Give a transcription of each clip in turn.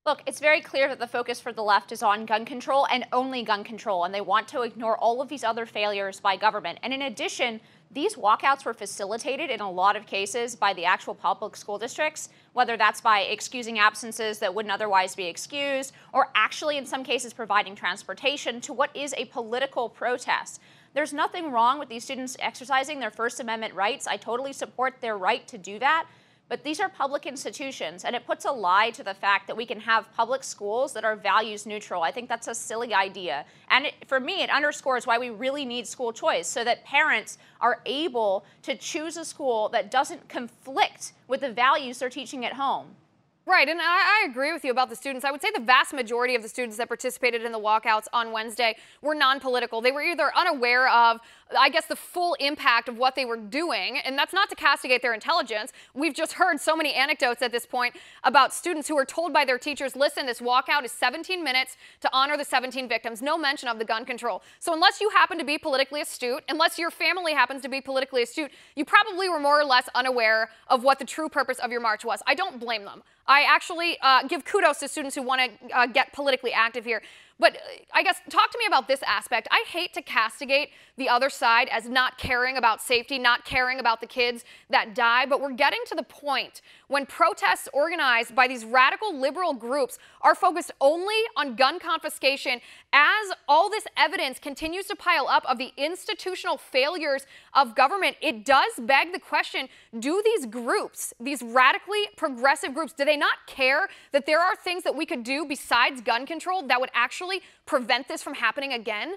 Look, it's very clear that the focus for the left is on gun control and only gun control, and they want to ignore all of these other failures by government. And in addition, these walkouts were facilitated in a lot of cases by the actual public school districts, whether that's by excusing absences that wouldn't otherwise be excused, or actually in some cases providing transportation to what is a political protest. There's nothing wrong with these students exercising their First Amendment rights. I totally support their right to do that. But these are public institutions, and it puts a lie to the fact that we can have public schools that are values neutral. I think that's a silly idea. And for me, it underscores why we really need school choice, so that parents are able to choose a school that doesn't conflict with the values they're teaching at home. Right, and I agree with you about the students. I would say the vast majority of the students that participated in the walkouts on Wednesday were non-political. They were either unaware of, I guess, the full impact of what they were doing, and that's not to castigate their intelligence. We've just heard so many anecdotes at this point about students who were told by their teachers, listen, this walkout is 17 minutes to honor the 17 victims, no mention of the gun control. So unless you happen to be politically astute, unless your family happens to be politically astute, you probably were more or less unaware of what the true purpose of your march was. I don't blame them. I actually give kudos to students who want to get politically active here. But I guess talk to me about this aspect. I hate to castigate the other side as not caring about safety, not caring about the kids that die, but we're getting to the point when protests organized by these radical liberal groups are focused only on gun confiscation as all this evidence continues to pile up of the institutional failures of government. It does beg the question, do these groups, these radically progressive groups, do they not care that there are things that we could do besides gun control that would actually prevent this from happening again?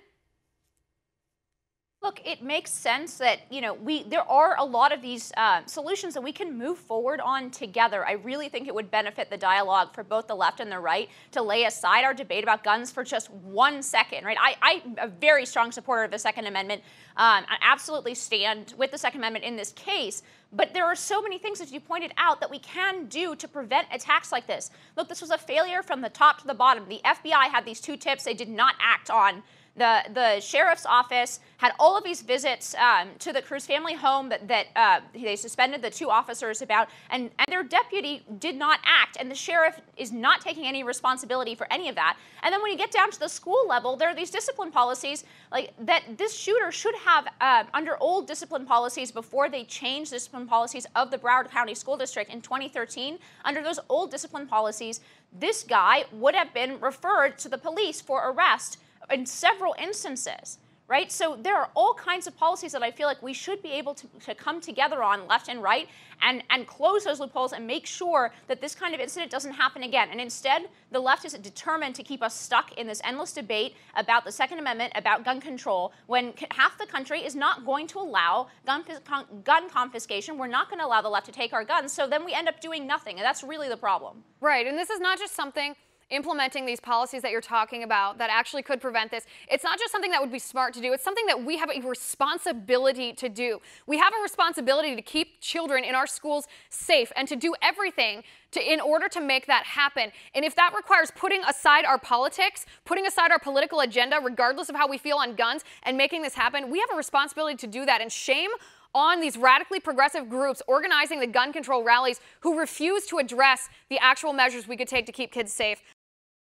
Look, it makes sense that, there are a lot of these solutions that we can move forward on together. I really think it would benefit the dialogue for both the left and the right to lay aside our debate about guns for just 1 second, right? I'm a very strong supporter of the Second Amendment. I absolutely stand with the Second Amendment in this case. But there are so many things, as you pointed out, that we can do to prevent attacks like this. Look, this was a failure from the top to the bottom. The FBI had these 2 tips they did not act on. The sheriff's office had all of these visits to the Cruz family home that they suspended the 2 officers about, and their deputy did not act, and the sheriff is not taking any responsibility for any of that. And then when you get down to the school level, there are these discipline policies like that this shooter should have under old discipline policies before they changed discipline policies of the Broward County School District in 2013. Under those old discipline policies, this guy would have been referred to the police for arrest in several instances, right? So there are all kinds of policies that I feel like we should be able to come together on, left and right, and close those loopholes and make sure that this kind of incident doesn't happen again. And instead, the left is determined to keep us stuck in this endless debate about the Second Amendment, about gun control, when half the country is not going to allow gun confiscation. We're not going to allow the left to take our guns, so then we end up doing nothing, and that's really the problem. Right, and this is not just something implementing these policies that you're talking about that actually could prevent this. It's not just something that would be smart to do. It's something that we have a responsibility to do. We have a responsibility to keep children in our schools safe and to do everything in order to make that happen. And if that requires putting aside our politics, putting aside our political agenda, regardless of how we feel on guns, and making this happen, we have a responsibility to do that. And shame on these radically progressive groups organizing the gun control rallies who refuse to address the actual measures we could take to keep kids safe.